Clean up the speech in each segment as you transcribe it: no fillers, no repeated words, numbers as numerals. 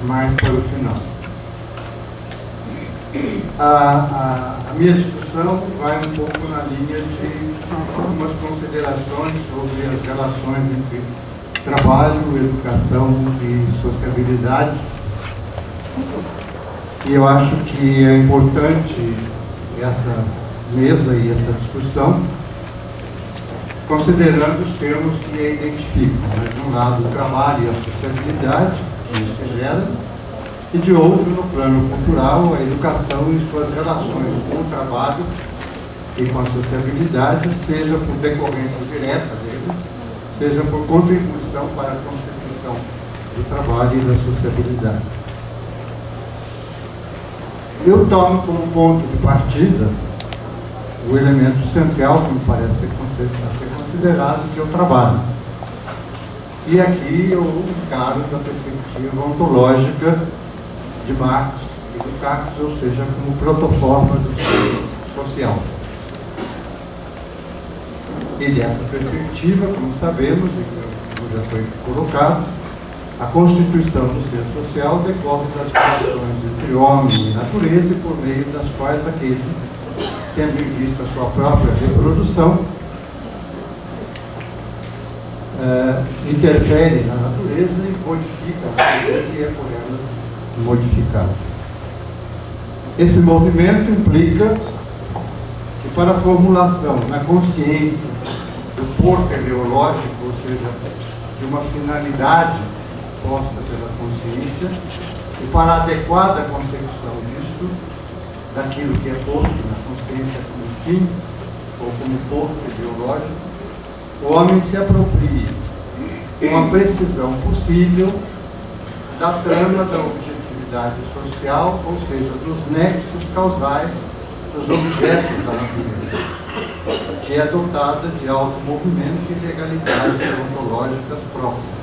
mais para o final. A minha discussão vai um pouco na linha de algumas considerações sobre as relações entre trabalho, educação e sociabilidade. E eu acho que é importante essa mesa e essa discussão, considerando os termos que a identificam, né? De um lado, o trabalho e a sociabilidade que isso gera, e de outro, no plano cultural, a educação e suas relações com o trabalho e com a sociabilidade, seja por decorrência direta deles, seja por contribuição para a constituição do trabalho e da sociabilidade. Eu tomo como ponto de partida o elemento central que me parece ser considerado, que é o trabalho. E aqui eu encaro da perspectiva ontológica de Marx e Lukács, ou seja, como protoforma do ser social. E dessa perspectiva, como sabemos, e como já foi colocado, a constituição do ser social decorre das relações entre homem e natureza, e por meio das quais aquele, tendo em vista a sua própria reprodução, interfere na natureza e modifica a natureza e é por ela modificada. Esse movimento implica que, para a formulação na consciência do por teleológico, ou seja, de uma finalidade posta pela consciência, e para a adequada concepção disto, daquilo que é posto na consciência como fim ou como porto ideológico, o homem se apropria com a precisão possível da trama da objetividade social, ou seja, dos nexos causais dos objetos da natureza, que é dotada de automovimento e legalidades ontológicas próprias,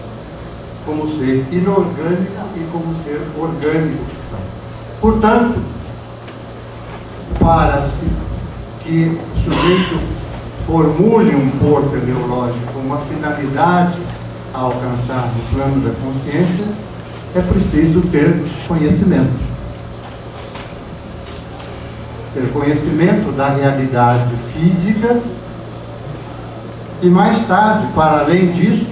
como ser inorgânico e como ser orgânico que são. Portanto, para que o sujeito formule um por teleológico, uma finalidade a alcançar no plano da consciência, é preciso ter conhecimento. Ter conhecimento da realidade física e, mais tarde, para além disso,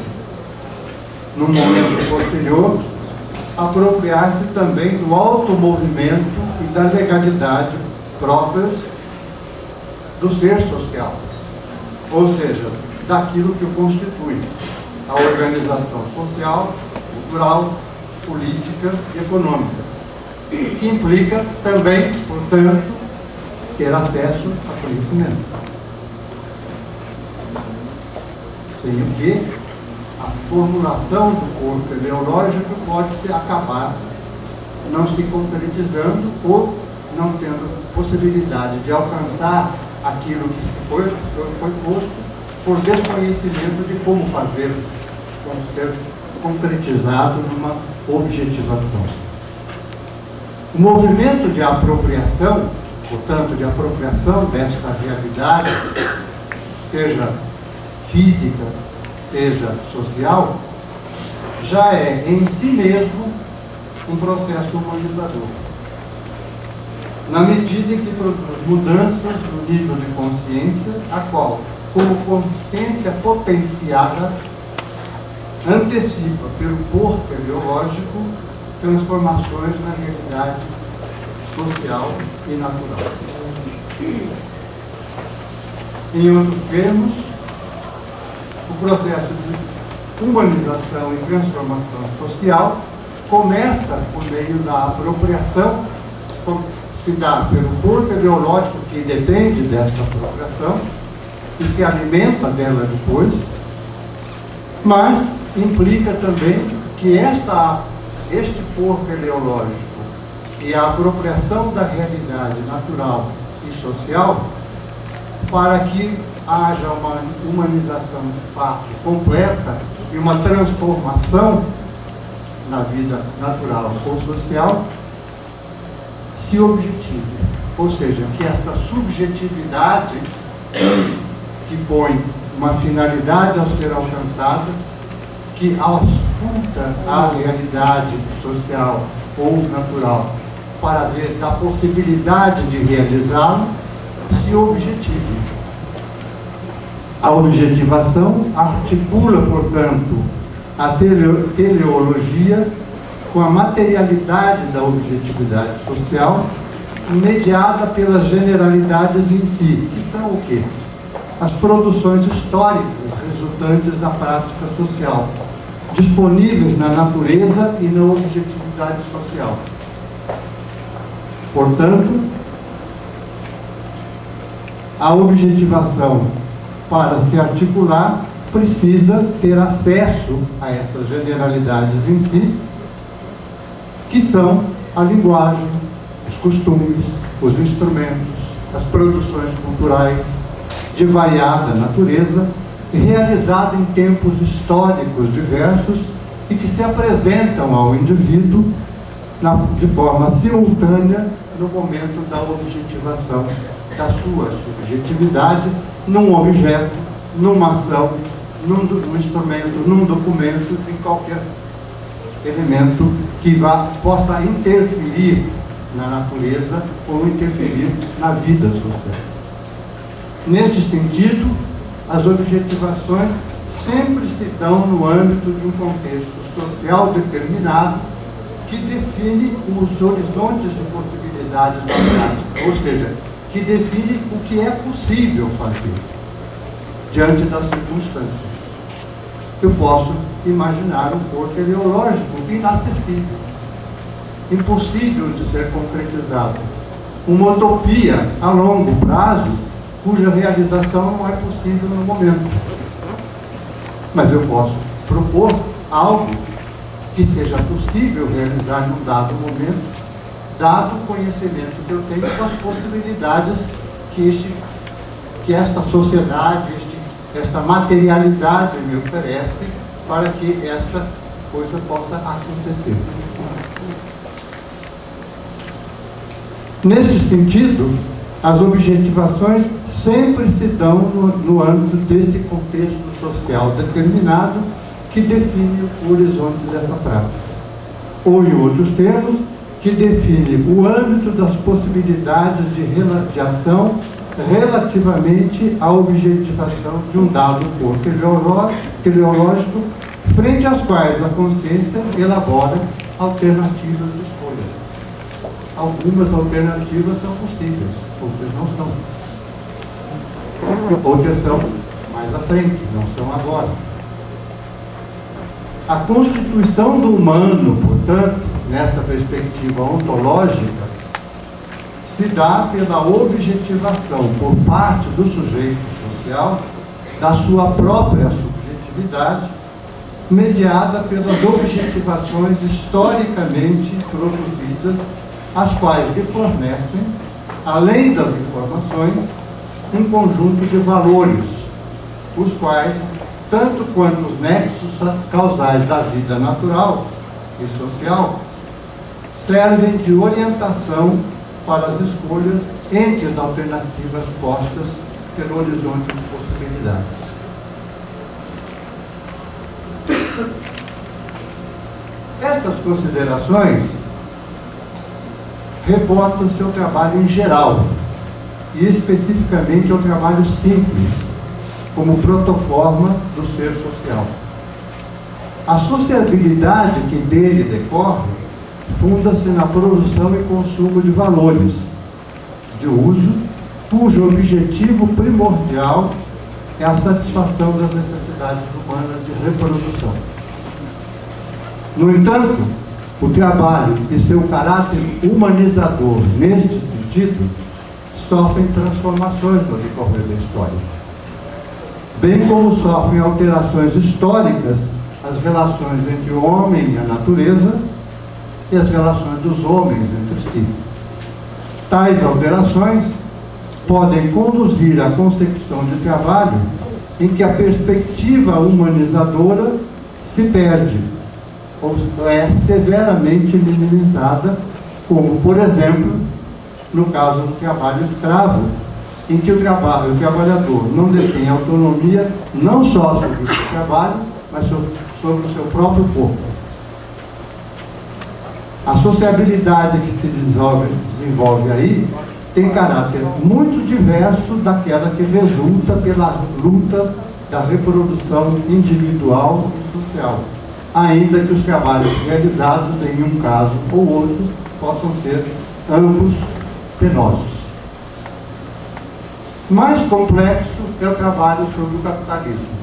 no momento posterior, apropriar-se também do automovimento e da legalidade próprias do ser social, ou seja, daquilo que o constitui, a organização social, cultural, política e econômica, que implica também, portanto, ter acesso a conhecimento. Sem o que a formulação do corpo ideológico pode se acabar não se concretizando ou não tendo possibilidade de alcançar aquilo que foi posto por desconhecimento de como fazer, como ser concretizado numa objetivação. O movimento de apropriação, portanto, de apropriação desta realidade, seja física, seja social, já é em si mesmo um processo humanizador, na medida em que produz mudanças no nível de consciência, a qual, como consciência potenciada, antecipa pelo por teleológico transformações na realidade social e natural. Em outros termos, o processo de humanização e transformação social começa por meio da apropriação, se dá pelo corpo ideológico que depende dessa apropriação e se alimenta dela depois, mas implica também que este corpo ideológico e a apropriação da realidade natural e social, para que haja uma humanização de fato completa e uma transformação na vida natural ou social, se objetive. Ou seja, que essa subjetividade que põe uma finalidade a ser alcançada, que escuta a realidade social ou natural para ver a possibilidade de realizá-lo, se objetive. A objetivação articula, portanto, a teleologia com a materialidade da objetividade social, mediada pelas generalidades em si, que são o quê? As produções históricas resultantes da prática social, disponíveis na natureza e na objetividade social. Portanto, a objetivação, para se articular, precisa ter acesso a essas generalidades em si, que são a linguagem, os costumes, os instrumentos, as produções culturais de variada natureza, realizada em tempos históricos diversos e que se apresentam ao indivíduo de forma simultânea no momento da objetivação da sua subjetividade num objeto, numa ação, num instrumento, num documento, em qualquer elemento que possa interferir na natureza ou interferir na vida social. Neste sentido, as objetivações sempre se dão no âmbito de um contexto social determinado que define os horizontes de possibilidades da prática, ou seja, que define o que é possível fazer diante das circunstâncias. Eu posso imaginar um corpo teleológico inacessível, impossível de ser concretizado, uma utopia a longo prazo, cuja realização não é possível no momento. Mas eu posso propor algo que seja possível realizar num dado momento, dado o conhecimento que eu tenho das possibilidades que esta sociedade, esta materialidade me oferece para que esta coisa possa acontecer. Neste sentido, as objetivações sempre se dão no âmbito desse contexto social determinado que define o horizonte dessa prática. Ou, em outros termos, que define o âmbito das possibilidades de ação relativamente à objetivação de um dado corpo teleológico, frente às quais a consciência elabora alternativas de escolha. Algumas alternativas são possíveis, outras não são. Outras são mais à frente, não são agora. A constituição do humano, portanto, nessa perspectiva ontológica, se dá pela objetivação por parte do sujeito social da sua própria subjetividade, mediada pelas objetivações historicamente produzidas, as quais lhe fornecem, além das informações, um conjunto de valores, os quais, tanto quanto os nexos causais da vida natural e social, servem de orientação para as escolhas entre as alternativas postas pelo horizonte de possibilidades. Estas considerações reportam-se ao trabalho em geral e especificamente ao trabalho simples, como protoforma do ser social. A sociabilidade que dele decorre funda-se na produção e consumo de valores de uso, cujo objetivo primordial é a satisfação das necessidades humanas de reprodução. No entanto, o trabalho e seu caráter humanizador, neste sentido, sofrem transformações no decorrer da história, bem como sofrem alterações históricas as relações entre o homem e a natureza e as relações dos homens entre si. Tais alterações podem conduzir à concepção de trabalho em que a perspectiva humanizadora se perde ou é severamente minimizada, como, por exemplo, no caso do trabalho escravo, em que o trabalhador não detém autonomia não só sobre o seu trabalho, mas sobre o seu próprio corpo. A sociabilidade que se desenvolve aí tem caráter muito diverso daquela que resulta pela luta da reprodução individual e social, ainda que os trabalhos realizados em um caso ou outro possam ser ambos penosos. Mais complexo é o trabalho sobre o capitalismo.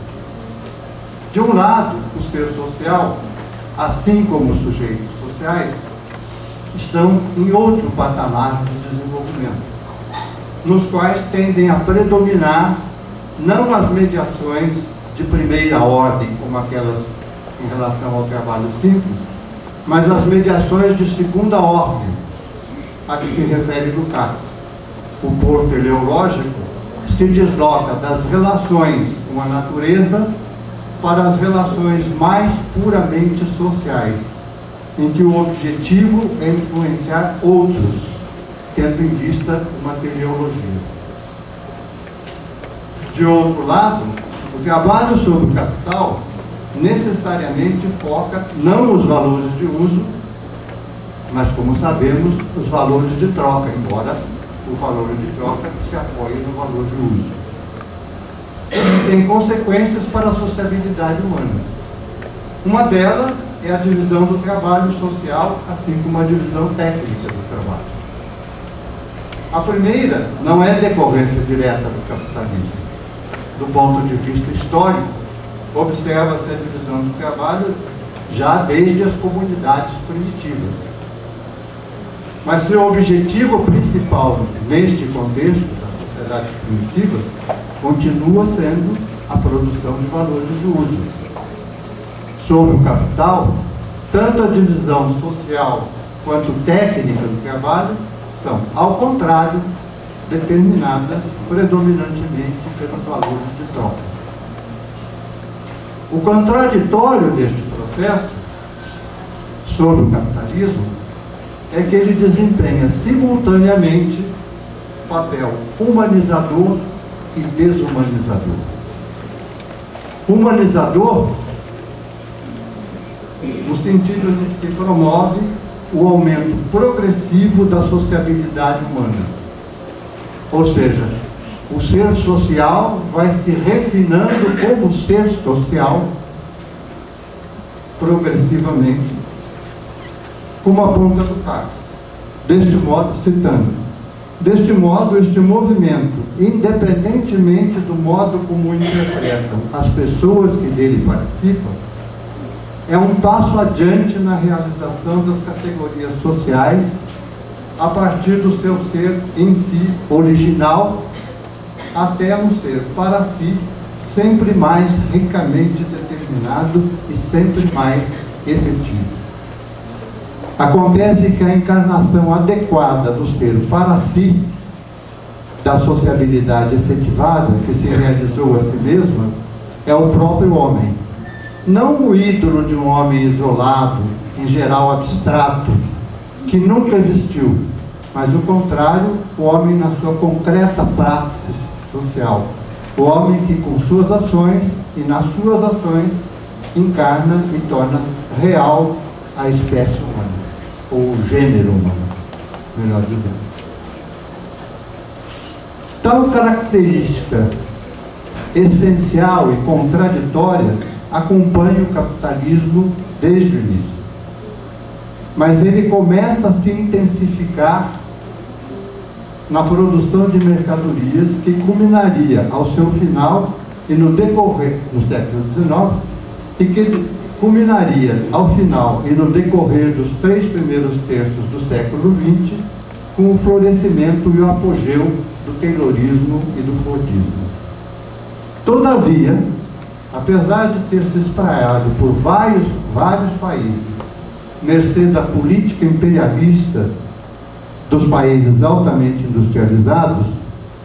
De um lado, o ser social, assim como os sujeitos sociais, estão em outro patamar de desenvolvimento, nos quais tendem a predominar não as mediações de primeira ordem, como aquelas em relação ao trabalho simples, mas as mediações de segunda ordem, a que se refere Lukács. O pôr teleológico se desloca das relações com a natureza para as relações mais puramente sociais, em que o objetivo é influenciar outros, tendo em vista uma teleologia. De outro lado, o trabalho sobre o capital necessariamente foca não os valores de uso, mas, como sabemos, os valores de troca, embora o valor de troca se apoie no valor de uso. Ele tem consequências para a sociabilidade humana. Uma delas é a divisão do trabalho social, assim como a divisão técnica do trabalho. A primeira não é decorrência direta do capitalismo. Do ponto de vista histórico, observa-se a divisão do trabalho já desde as comunidades primitivas. Mas seu objetivo principal neste contexto das sociedades primitivas continua sendo a produção de valores de uso. Sobre o capital, tanto a divisão social quanto técnica do trabalho são, ao contrário, determinadas predominantemente pelos valores de troca. O contraditório deste processo sobre o capitalismo é que ele desempenha simultaneamente papel humanizador e desumanizador. Humanizador no sentido de que promove o aumento progressivo da sociabilidade humana. Ou seja, o ser social vai se refinando como ser social progressivamente, como aponta Lukács. Deste modo, citando, deste modo, este movimento, independentemente do modo como interpretam as pessoas que dele participam, é um passo adiante na realização das categorias sociais a partir do seu ser em si original até um ser para si sempre mais ricamente determinado e sempre mais efetivo. Acontece que a encarnação adequada do ser para si, da sociabilidade efetivada que se realizou a si mesma, é o próprio homem. Não o ídolo de um homem isolado, em geral abstrato, que nunca existiu, mas o contrário, o homem na sua concreta praxis social. O homem que com suas ações e nas suas ações encarna e torna real a espécie humana, ou o gênero humano, melhor dizendo. Tal característica essencial e contraditória acompanha o capitalismo desde o início. Mas ele começa a se intensificar na produção de mercadorias que culminaria ao seu final e no decorrer do século XIX, e que culminaria ao final e no decorrer dos 3 primeiros terços do século XX com o florescimento e o apogeu do taylorismo e do fordismo. Todavia, apesar de ter se espraiado por vários países, mercê da política imperialista dos países altamente industrializados,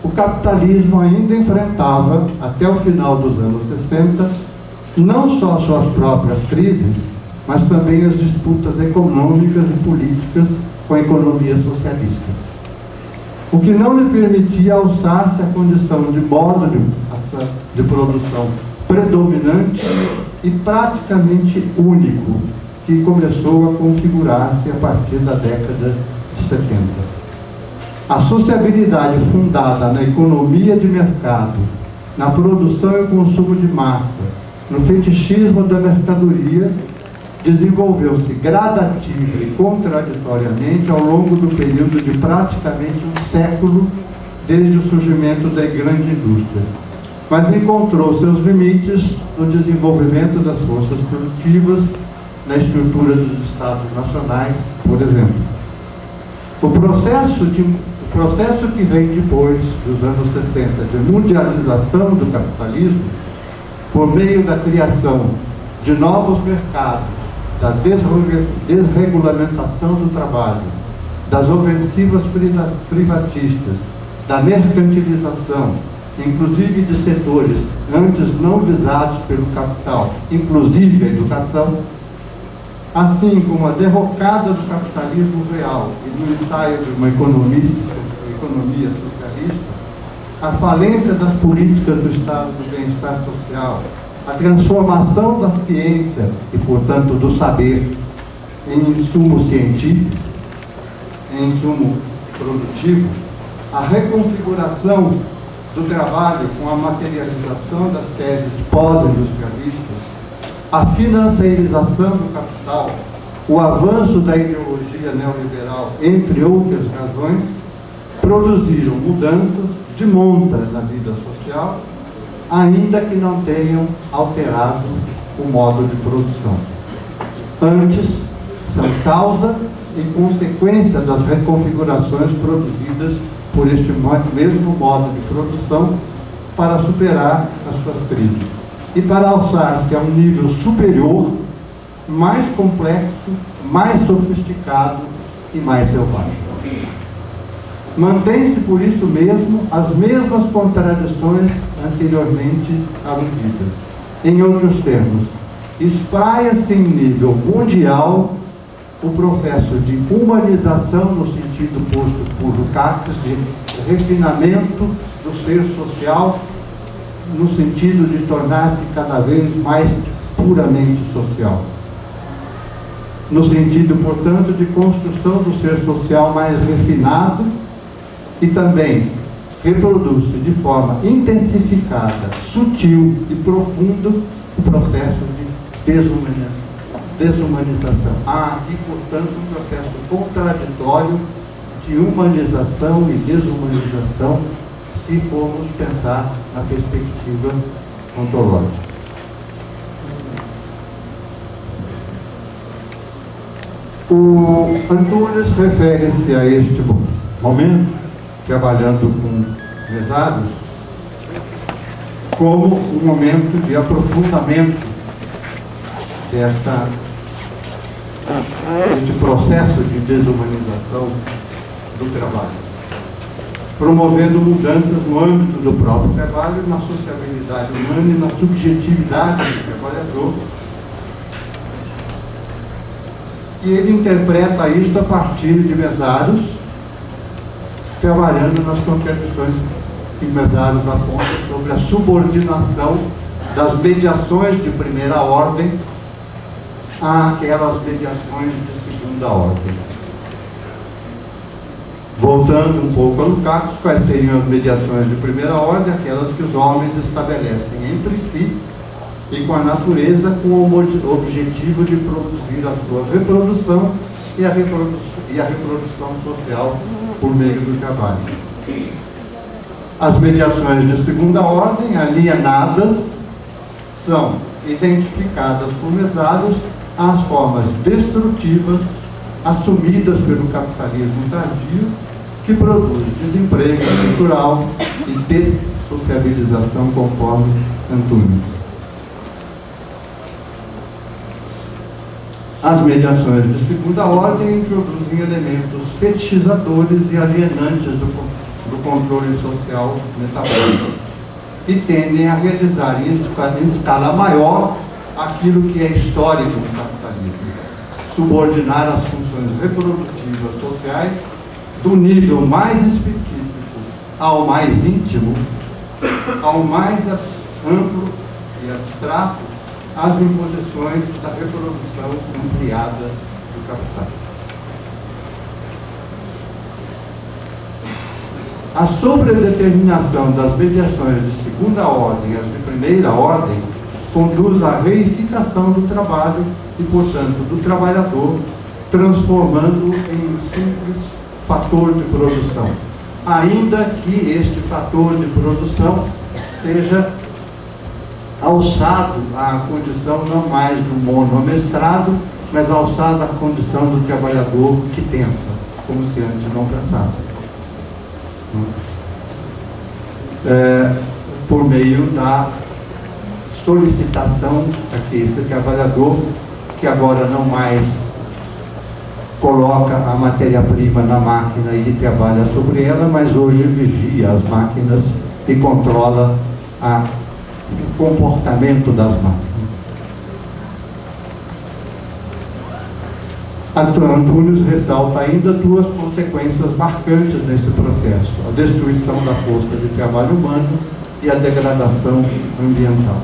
o capitalismo ainda enfrentava, até o final dos anos 60, não só suas próprias crises, mas também as disputas econômicas e políticas com a economia socialista. O que não lhe permitia alçar-se à condição de modo de produção predominante e praticamente único que começou a configurar-se a partir da década de 70. A sociabilidade fundada na economia de mercado, na produção e consumo de massa, no fetichismo da mercadoria, desenvolveu-se gradativa e contraditoriamente ao longo do período de praticamente um século desde o surgimento da grande indústria, mas encontrou seus limites no desenvolvimento das forças produtivas, na estrutura dos Estados nacionais, por exemplo. O processo que vem depois dos anos 60 de mundialização do capitalismo, por meio da criação de novos mercados, da desregulamentação do trabalho, das ofensivas privatistas, da mercantilização, inclusive de setores antes não visados pelo capital, inclusive a educação, assim como a derrocada do capitalismo real e do ensaio de uma economia socialista, a falência das políticas do Estado do bem-estar social, a transformação da ciência e, portanto, do saber em insumo científico, em insumo produtivo, a reconfiguração do trabalho com a materialização das teses pós-industrialistas, a financiarização do capital, o avanço da ideologia neoliberal, entre outras razões, produziram mudanças de monta na vida social, ainda que não tenham alterado o modo de produção. Antes, são causa e consequência das reconfigurações produzidas por este mesmo modo de produção para superar as suas crises e para alçar-se a um nível superior, mais complexo, mais sofisticado e mais selvagem. Mantém-se por isso mesmo as mesmas contradições anteriormente aludidas. Em outros termos, espraia-se em nível mundial o processo de humanização no sentido posto por Lukács, de refinamento do ser social, no sentido de tornar-se cada vez mais puramente social. No sentido, portanto, de construção do ser social mais refinado e também reproduz-se de forma intensificada, sutil e profundo o processo de desumanização. Há aqui, portanto, um processo contraditório de humanização e desumanização, se formos pensar na perspectiva ontológica. O Antunes refere-se a este momento, trabalhando com mesados, como um momento de aprofundamento deste processo de desumanização do trabalho, promovendo mudanças no âmbito do próprio trabalho, na sociabilidade humana e na subjetividade do trabalhador. E ele interpreta isto a partir de Mesaros, trabalhando nas contradições que Mesaros aponta sobre a subordinação das mediações de primeira ordem àquelas mediações de segunda ordem. Voltando um pouco a Lukács, quais seriam as mediações de primeira ordem? Aquelas que os homens estabelecem entre si e com a natureza, com o objetivo de produzir a sua reprodução e a reprodução social por meio do trabalho. As mediações de segunda ordem, alienadas, são identificadas por Mesaros as formas destrutivas assumidas pelo capitalismo tardio, que produz desemprego estrutural e dessociabilização, conforme Antunes. As mediações de segunda ordem introduzem elementos fetichizadores e alienantes do controle social metabólico e tendem a realizar em escala maior aquilo que é histórico do capitalismo, subordinar as funções reprodutivas sociais do nível mais específico ao mais íntimo, ao mais amplo e abstrato, as imposições da reprodução ampliada do capital. A sobredeterminação das mediações de segunda ordem às de primeira ordem conduz à reificação do trabalho e, portanto, do trabalhador, transformando-o em simples fator de produção, ainda que este fator de produção seja alçado à condição não mais do monomestrado, mas alçado à condição do trabalhador que pensa, como se antes não pensasse. Por meio da solicitação a que esse trabalhador, que agora não mais coloca a matéria-prima na máquina e trabalha sobre ela, mas hoje vigia as máquinas e controla o comportamento das máquinas. Antunes ressalta ainda duas consequências marcantes nesse processo: a destruição da força de trabalho humano e a degradação ambiental.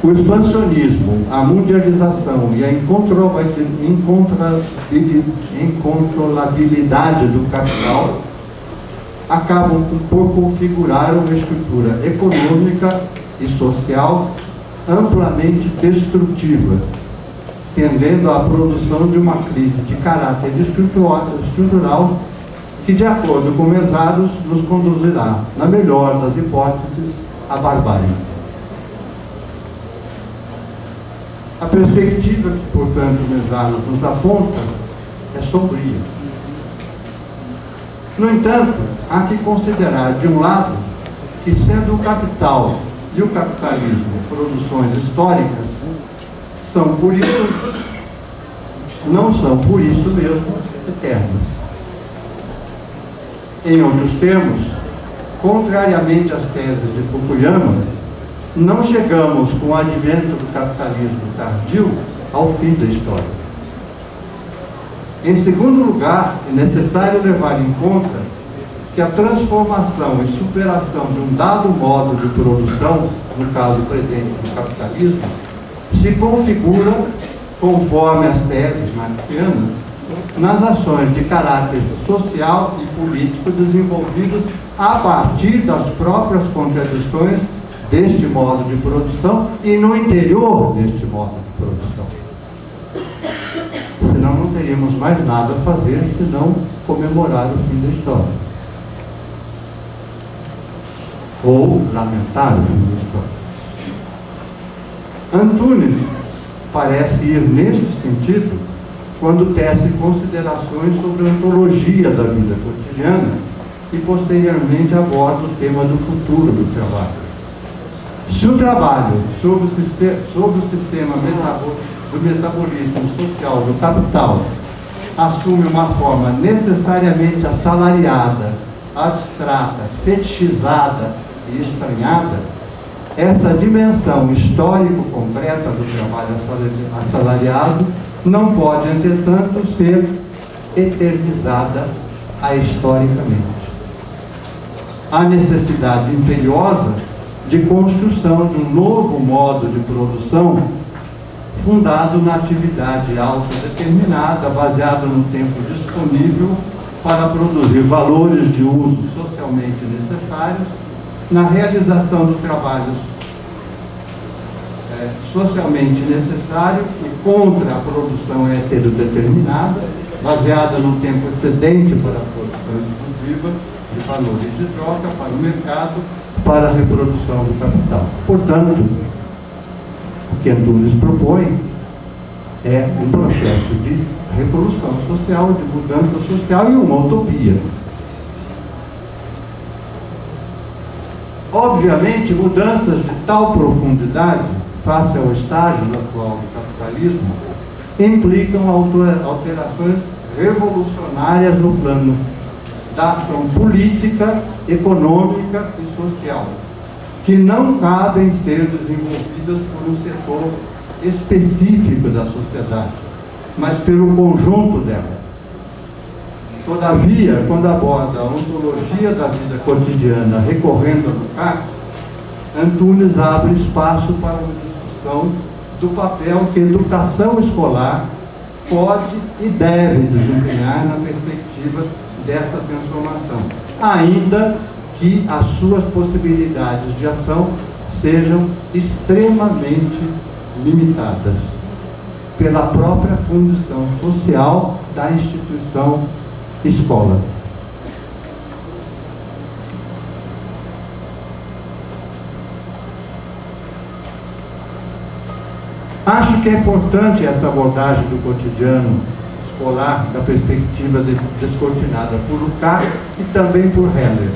O expansionismo, a mundialização e a incontrolabilidade do capital acabam por configurar uma estrutura econômica e social amplamente destrutiva, tendendo à produção de uma crise de caráter estrutural que, de acordo com Mesaros, nos conduzirá, na melhor das hipóteses, à barbárie. A perspectiva que, portanto, Mesaros nos aponta é sombria. No entanto, há que considerar, de um lado, que, sendo o capital e o capitalismo produções históricas, não são, por isso mesmo, eternas. Em outros termos, contrariamente às teses de Fukuyama, não chegamos, com o advento do capitalismo tardio, ao fim da história. Em segundo lugar, é necessário levar em conta que a transformação e superação de um dado modo de produção, no caso presente do capitalismo, se configura, conforme as teses marxianas, nas ações de caráter social e político desenvolvidas a partir das próprias contradições deste modo de produção e no interior deste modo de produção. Senão não teríamos mais nada a fazer senão comemorar o fim da história. Ou lamentar o fim da história. Antunes parece ir neste sentido quando tece considerações sobre a ontologia da vida cotidiana e posteriormente aborda o tema do futuro do trabalho. Se o trabalho sob o sistema do metabolismo social do capital assume uma forma necessariamente assalariada, abstrata, fetichizada e estranhada, essa dimensão histórico-concreta do trabalho assalariado não pode, entretanto, ser eternizada historicamente. Há necessidade imperiosa de construção de um novo modo de produção fundado na atividade autodeterminada, baseado no tempo disponível para produzir valores de uso socialmente necessários, na realização do trabalho socialmente necessário e contra a produção heterodeterminada, baseada no tempo excedente para a produção exclusiva de valores de troca para o mercado, para a reprodução do capital. Portanto, o que Antunes propõe é um processo de revolução social, de mudança social e uma utopia. Obviamente, mudanças de tal profundidade, face ao estágio atual do capitalismo, implicam alterações revolucionárias no plano da ação política, econômica e social, que não cabem ser desenvolvidas por um setor específico da sociedade, mas pelo conjunto dela. Todavia, quando aborda a ontologia da vida cotidiana recorrendo a Lukács, Antunes abre espaço para uma discussão noção do papel que a educação escolar pode e deve desempenhar na perspectiva dessa transformação, ainda que as suas possibilidades de ação sejam extremamente limitadas pela própria condição social da instituição escola. Acho que é importante essa abordagem do cotidiano escolar da perspectiva descortinada por Lukács e também por Heller.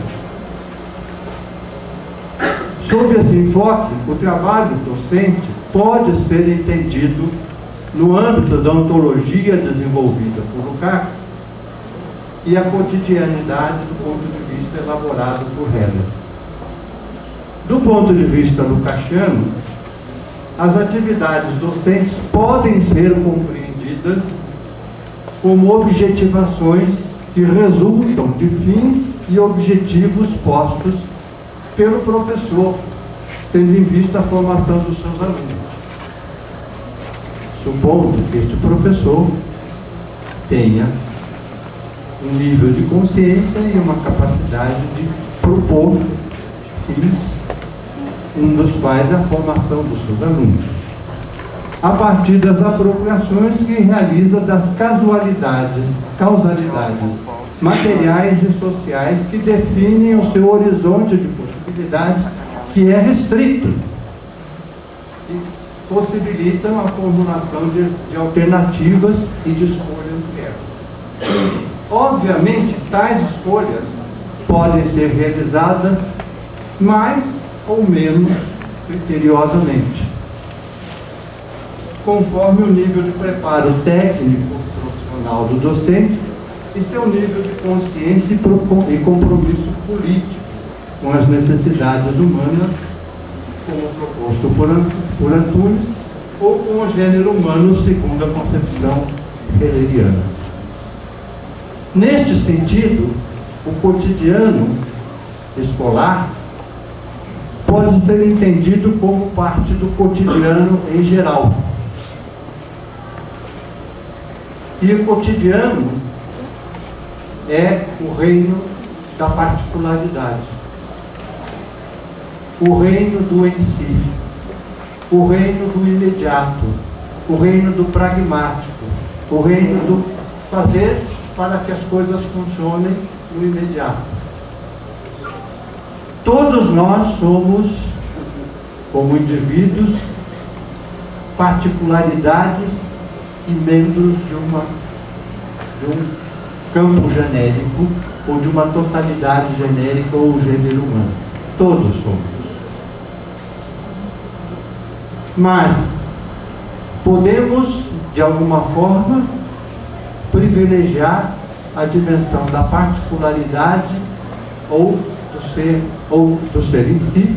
Sob esse enfoque, o trabalho docente pode ser entendido no âmbito da ontologia desenvolvida por Lukács e a cotidianidade do ponto de vista elaborado por Heller. Do ponto de vista lucasiano, as atividades docentes podem ser compreendidas como objetivações que resultam de fins e objetivos postos pelo professor, tendo em vista a formação dos seus alunos. Supondo que este professor tenha um nível de consciência e uma capacidade de propor fins, um dos quais é a formação dos seus alunos, a partir das apropriações que realiza das causalidades materiais e sociais que definem o seu horizonte de possibilidades, que é restrito, e possibilitam a formulação de alternativas e de escolhas entre elas. Obviamente, tais escolhas podem ser realizadas mais ou menos criteriosamente, conforme o nível de preparo técnico profissional do docente e seu nível de consciência e compromisso político com as necessidades humanas, como proposto por Antunes, ou com o gênero humano segundo a concepção helleriana. Neste sentido, o cotidiano escolar pode ser entendido como parte do cotidiano em geral. E o cotidiano é o reino da particularidade, o reino do em si, o reino do imediato, o reino do pragmático, o reino do fazer para que as coisas funcionem no imediato. Todos nós somos, como indivíduos, particularidades e membros de um campo genérico ou de uma totalidade genérica ou gênero humano. Todos somos. Mas podemos, de alguma forma, privilegiar a dimensão da particularidade ou do ser em si,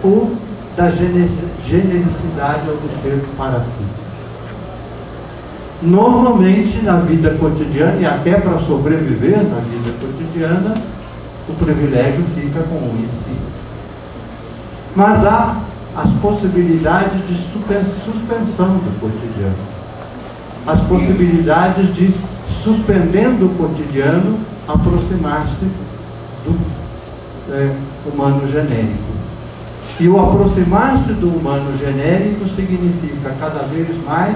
ou da genericidade ou do ser para si. Normalmente, na vida cotidiana, e até para sobreviver na vida cotidiana, o privilégio fica com o em si. Mas há as possibilidades de suspensão do cotidiano, as possibilidades de, suspendendo o cotidiano, aproximar-se do humano genérico. E o aproximar-se do humano genérico significa cada vez mais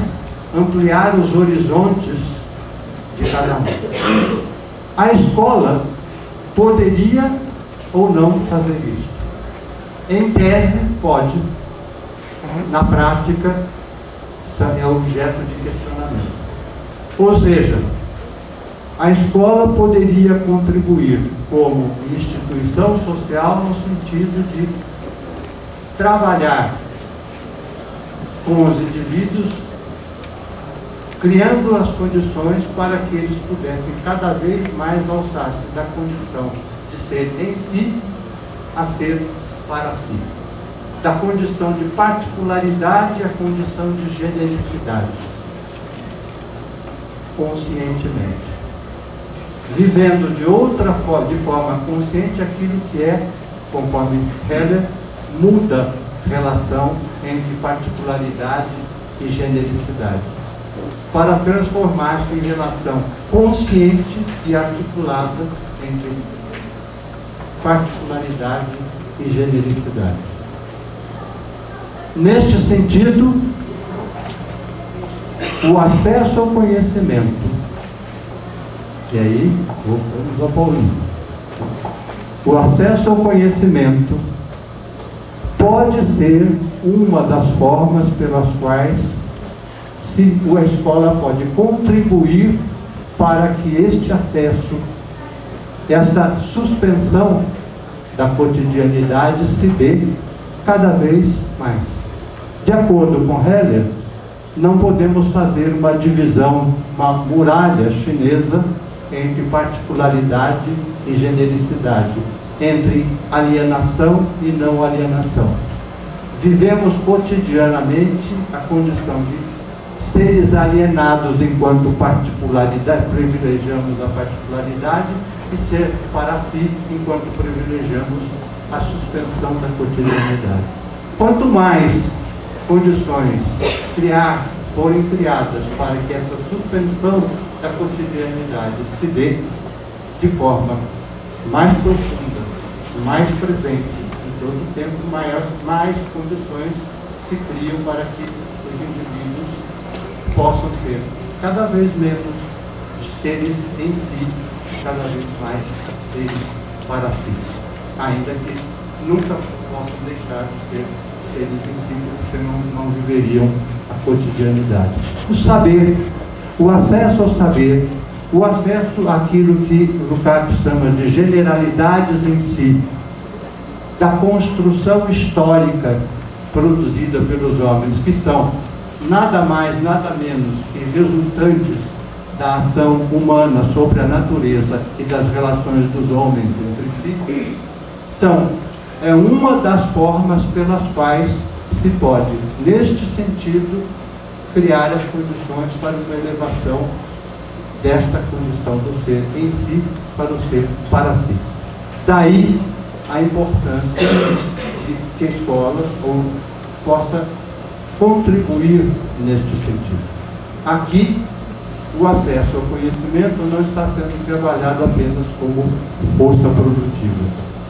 ampliar os horizontes de cada um. A escola poderia ou não fazer isso. Em tese, pode. Na prática, é objeto de questionamento. Ou seja, a escola poderia contribuir como instituição social no sentido de trabalhar com os indivíduos, criando as condições para que eles pudessem cada vez mais alçar-se da condição de ser em si a ser para si, da condição de particularidade à condição de genericidade, conscientemente, vivendo de forma consciente aquilo que é, conforme Heller, muda relação entre particularidade e genericidade, para transformar-se em relação consciente e articulada entre particularidade e genericidade. Neste sentido, o acesso ao conhecimento, e aí voltamos ao Paulinho, o acesso ao conhecimento pode ser uma das formas pelas quais a escola pode contribuir para que este acesso, essa suspensão da cotidianidade se dê cada vez mais. De acordo com Heller, não podemos fazer uma divisão, uma muralha chinesa entre particularidade e genericidade, entre alienação e não alienação. Vivemos cotidianamente a condição de seres alienados enquanto particularidade, privilegiamos a particularidade, e ser para si enquanto privilegiamos a suspensão da cotidianidade. Quanto mais condições forem criadas para que essa suspensão da cotidianidade se dê de forma mais profunda, mais presente, em todo o tempo, mais condições se criam para que os indivíduos possam ser cada vez menos seres em si, cada vez mais seres para si, ainda que nunca possam deixar de ser seres em si, porque senão não viveriam a cotidianidade. O saber, o acesso ao saber, o acesso àquilo que Lukács chama de generalidades em si, da construção histórica produzida pelos homens, que são nada mais, nada menos que resultantes da ação humana sobre a natureza e das relações dos homens entre si, é uma das formas pelas quais se pode, neste sentido, criar as condições para uma elevação desta condição do ser em si para o ser para si. Daí a importância de que a escola possa contribuir neste sentido. Aqui, o acesso ao conhecimento não está sendo trabalhado apenas como força produtiva,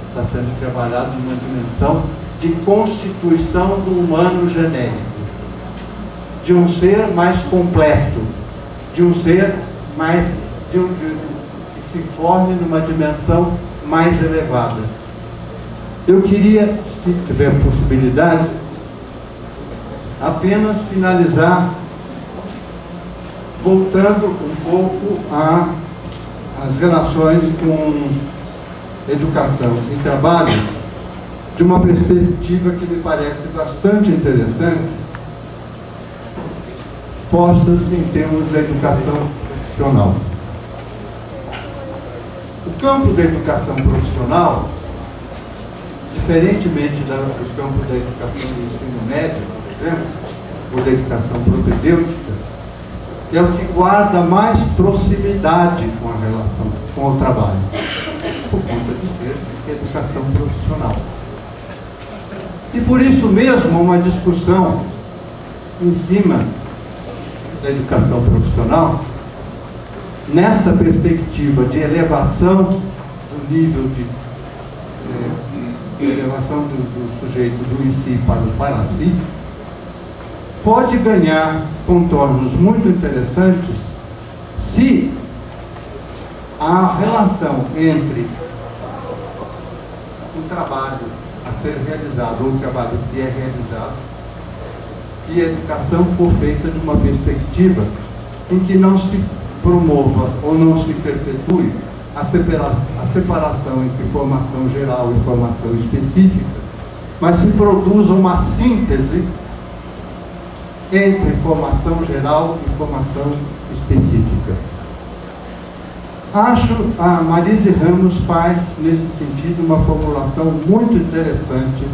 está sendo trabalhado numa dimensão de constituição do humano genérico, de um ser mais completo, de um ser mais que se forme numa dimensão mais elevada. Eu queria, se tiver possibilidade, apenas finalizar voltando um pouco às relações com educação e trabalho, de uma perspectiva que me parece bastante interessante, postas em termos da educação profissional. O campo da educação profissional, diferentemente do campo da educação do ensino médio, por exemplo, ou da educação propedêutica, é o que guarda mais proximidade com a relação, com o trabalho, por conta de ser educação profissional. E por isso mesmo, uma discussão em cima da educação profissional, nesta perspectiva de elevação do nível de elevação do sujeito do em si para o para si, pode ganhar contornos muito interessantes se a relação entre o trabalho a ser realizado ou o trabalho que é realizado e a educação for feita de uma perspectiva em que não se promova ou não se perpetue a separação entre formação geral e formação específica, mas se produza uma síntese entre formação geral e formação específica. Acho a Marise Ramos faz, nesse sentido, uma formulação muito interessante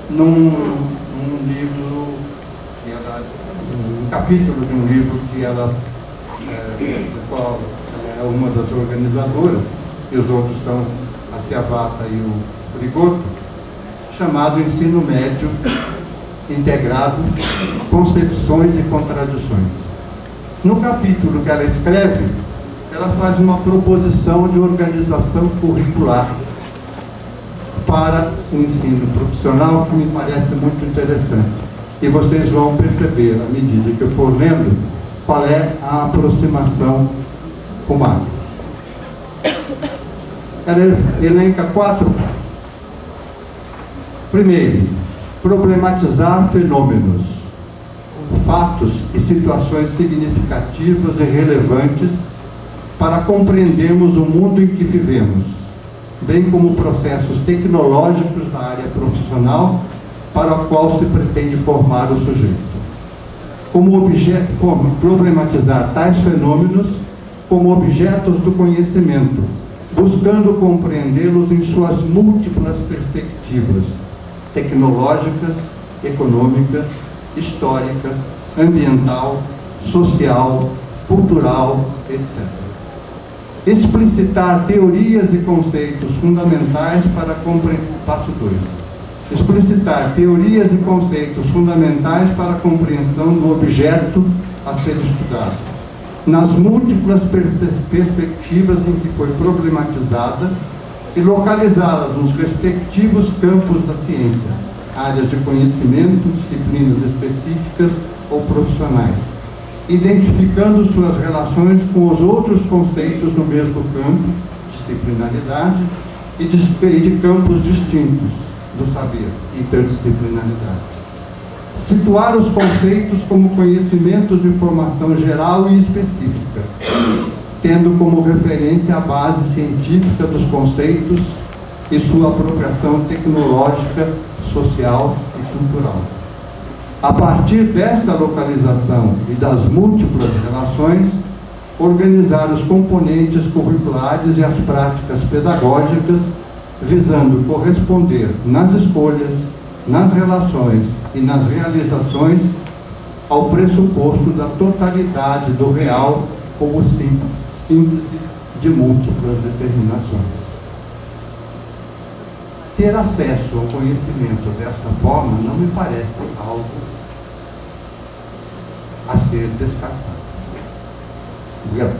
num livro, um capítulo de um livro que ela, do qual ela é uma das organizadoras, e os outros são a Ciavata e o Frigoto, chamado Ensino Médio integrado concepções e contradições. No capítulo que ela escreve, ela faz uma proposição de organização curricular para o ensino profissional que me parece muito interessante. E vocês vão perceber, à medida que eu for lendo, qual é a aproximação com Marx. Ela elenca 4 pontos. Primeiro, problematizar fenômenos, fatos e situações significativas e relevantes para compreendermos o mundo em que vivemos, bem como processos tecnológicos da área profissional para o qual se pretende formar o sujeito. Como problematizar tais fenômenos como objetos do conhecimento, buscando compreendê-los em suas múltiplas perspectivas tecnológicas, econômica, histórica, ambiental, social, cultural, etc. Explicitar teorias e conceitos fundamentais para passo 2. Explicitar teorias e conceitos fundamentais para a compreensão do objeto a ser estudado, nas múltiplas perspectivas em que foi problematizada e localizá-la nos respectivos campos da ciência, áreas de conhecimento, disciplinas específicas ou profissionais, identificando suas relações com os outros conceitos no mesmo campo, disciplinaridade, e de campos distintos do saber, interdisciplinaridade. Situar os conceitos como conhecimentos de formação geral e específica, tendo como referência a base científica dos conceitos e sua apropriação tecnológica, social e cultural. A partir desta localização e das múltiplas relações, organizar os componentes curriculares e as práticas pedagógicas, visando corresponder nas escolhas, nas relações e nas realizações ao pressuposto da totalidade do real como síntese de múltiplas determinações. Ter acesso ao conhecimento desta forma não me parece algo a ser descartado. Obrigado.